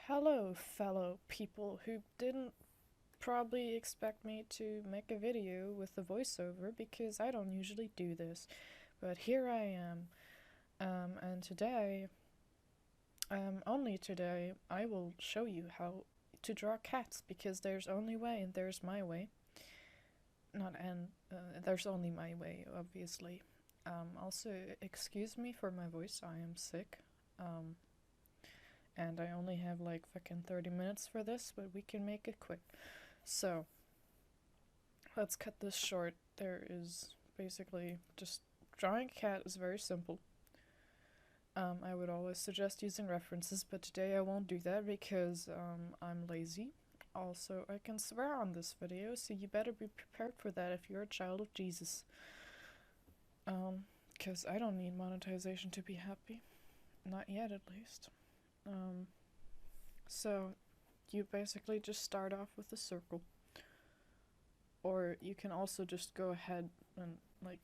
Hello, fellow people who didn't probably expect me to make a video with a voiceover because I don't usually do this. But here I am. And today, only today, I will show you how to draw cats because there's only way and there's my way. Not and, there's only my way, obviously. Also, excuse me for my voice, I am sick. And I only have like fucking 30 minutes for this, but we can make it quick. So, let's cut this short. There is basically just drawing a cat is very simple. I would always suggest using references, but today I won't do that because I'm lazy. Also, I can swear on this video, so you better be prepared for that if you're a child of Jesus. Because I don't need monetization to be happy. Not yet, at least. So, you basically just start off with a circle. Or you can also just go ahead and, like,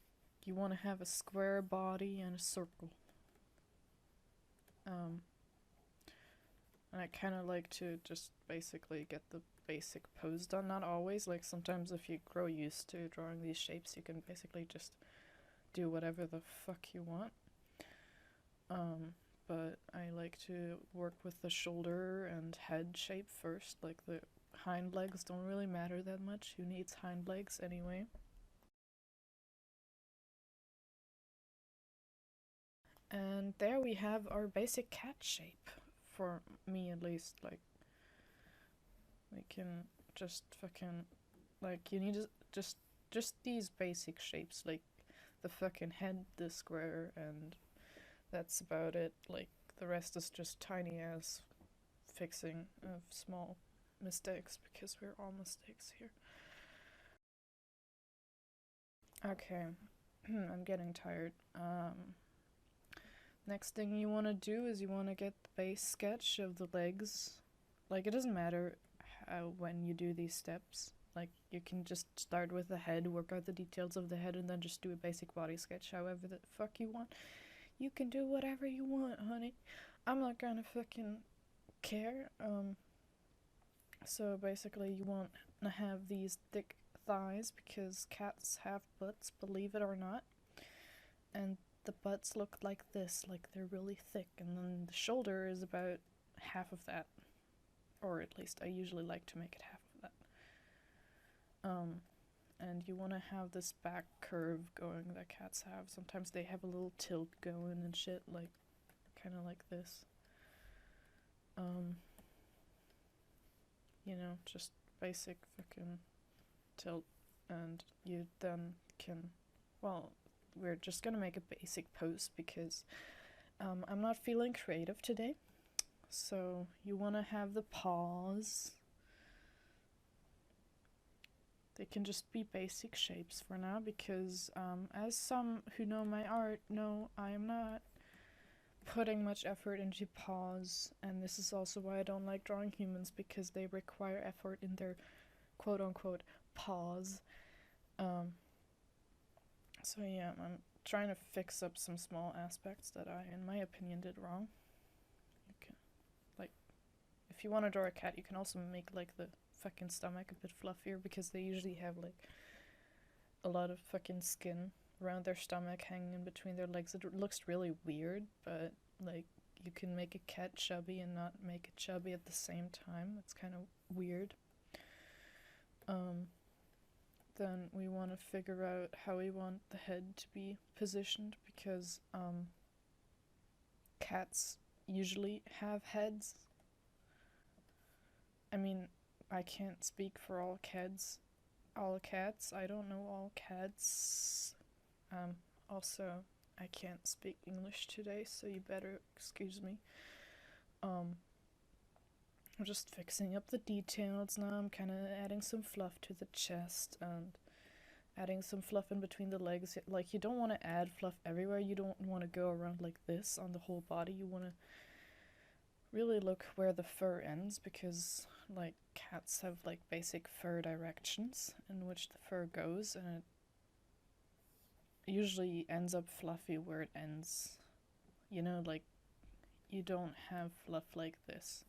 you want to have a square body and a circle. And I kind of like to just basically get the basic pose done. Not always, like sometimes if you grow used to drawing these shapes, you can basically just do whatever the fuck you want. But I like to work with the shoulder and head shape first. Like the hind legs don't really matter that much. Who needs hind legs anyway? And there we have our basic cat shape. For me at least, like, we can just fucking, like, you need to just these basic shapes, like the fucking head, the square, and that's about it. Like, the rest is just tiny ass fixing of small mistakes because we're all mistakes here. Okay, I'm getting tired. Next thing you want to do is you want to get the base sketch of the legs. Like, it doesn't matter when you do these steps. Like, you can just start with the head, work out the details of the head, and then just do a basic body sketch however the fuck you want. You can do whatever you want, honey. I'm not gonna fucking care. So basically you want to have these thick thighs because cats have butts, believe it or not. And the butts look like this, like they're really thick, and then the shoulder is about half of that. Or at least I usually like to make it half of that. And you want to have this back curve going that cats have. Sometimes they have a little tilt going and shit, like kind of like this. You know, just basic fucking tilt, and you then can, well, we're just gonna make a basic pose because I'm not feeling creative today. So you want to have the paws. They can just be basic shapes for now because as some who know my art know, I am not putting much effort into paws, and this is also why I don't like drawing humans because they require effort in their quote-unquote paws. So yeah, I'm trying to fix up some small aspects that I, in my opinion, did wrong. You can, like, if you want to draw a cat, you can also make like the fucking stomach a bit fluffier because they usually have like a lot of fucking skin around their stomach hanging in between their legs. It looks really weird, but like you can make a cat chubby and not make it chubby at the same time. It's kind of weird. Then we want to figure out how we want the head to be positioned because cats usually have heads. I mean, I can't speak for all cats. All cats. I don't know all cats. Also, I can't speak English today, so you better excuse me. I'm just fixing up the details now. I'm kind of adding some fluff to the chest and adding some fluff in between the legs. Like, you don't want to add fluff everywhere. You don't want to go around like this on the whole body. You want to really look where the fur ends because, like, cats have like basic fur directions in which the fur goes, and it usually ends up fluffy where it ends. You know, like, you don't have fluff like this.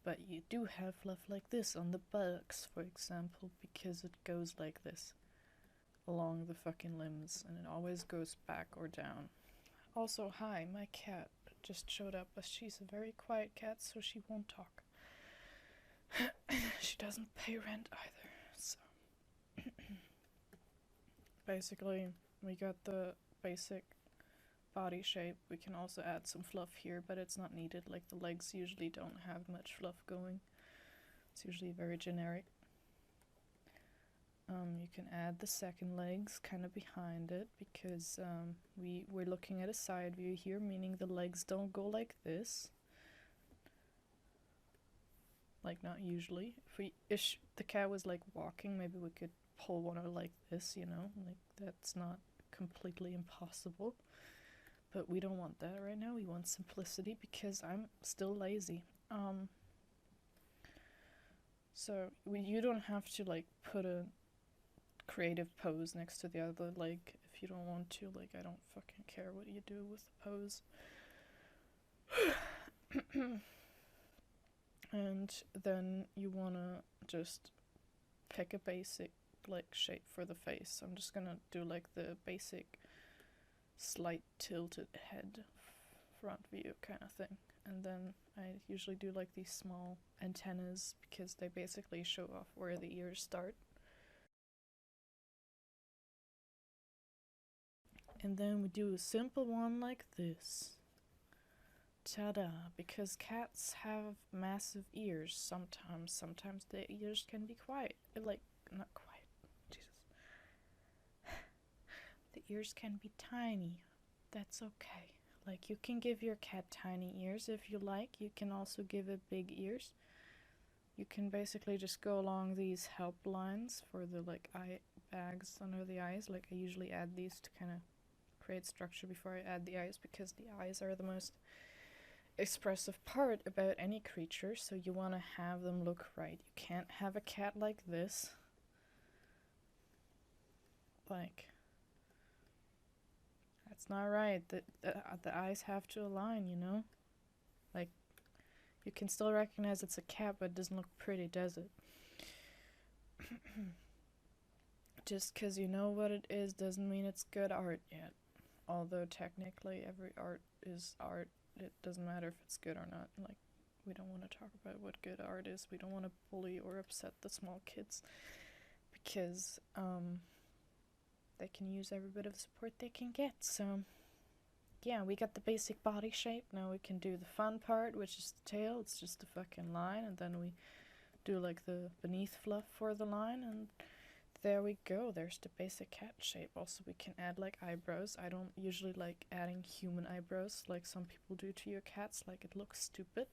But you do have fluff like this on the buttocks, for example, because it goes like this along the fucking limbs, and it always goes back or down. Also, hi, my cat just showed up, but she's a very quiet cat, so she won't talk. She doesn't pay rent either, so... Basically, we got the basic body shape. We can also add some fluff here, but it's not needed. Like, the legs usually don't have much fluff going. It's usually very generic. You can add the second legs kind of behind it, because we're looking at a side view here, meaning the legs don't go like this. Like, not usually. If the cat was like walking, maybe we could pull one out like this, you know? Like, that's not completely impossible. But we don't want that right now. We want simplicity because I'm still lazy. So you don't have to like put a creative pose next to the other leg if you don't want to. Like, I don't fucking care what you do with the pose. And then you wanna just pick a basic like shape for the face. I'm just gonna do like the basic slight tilted head front view kind of thing, and then I usually do like these small antennas because they basically show off where the ears start. And then we do a simple one like this. Ta-da! Because cats have massive ears sometimes. Sometimes the ears can be quiet. Like, not quiet. Jesus. The ears can be tiny. That's okay. Like, you can give your cat tiny ears if you like. You can also give it big ears. You can basically just go along these help lines for the like eye bags under the eyes. Like, I usually add these to kind of create structure before I add the eyes, because the eyes are the most expressive part about any creature, so you want to have them look right. You can't have a cat like this. Like, that's not right. The eyes have to align, you know? Like, you can still recognize it's a cat, but it doesn't look pretty, does it? Just because you know what it is doesn't mean it's good art yet. Although technically every art is art. It doesn't matter if it's good or not. Like, we don't want to talk about what good art is. We don't want to bully or upset the small kids, because they can use every bit of support they can get. So yeah, we got the basic body shape. Now we can do the fun part, which is the tail. It's just a fucking line, and then we do like the beneath fluff for the line, and there we go. There's the basic cat shape. Also, we can add like eyebrows. I don't usually like adding human eyebrows like some people do to your cats. Like, it looks stupid.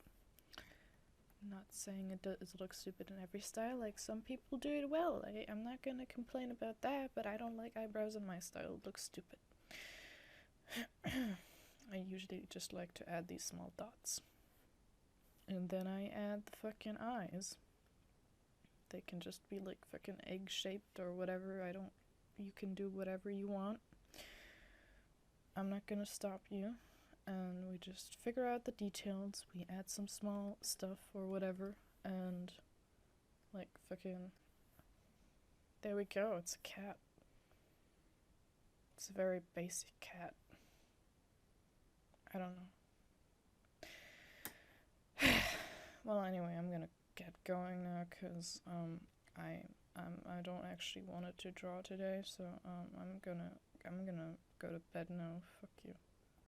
I'm not saying it does look stupid in every style. Like, some people do it well. I'm not gonna complain about that, but I don't like eyebrows in my style. It looks stupid. I usually just like to add these small dots. And then I add the fucking eyes. They can just be like fucking egg-shaped or whatever. You can do whatever you want. I'm not gonna stop you. And we just figure out the details. We add some small stuff or whatever. And like fucking... there we go. It's a cat. It's a very basic cat. I don't know. Well, anyway, I'm gonna get going now, because I don't actually want it to draw today, so I'm gonna go to bed now. Fuck you.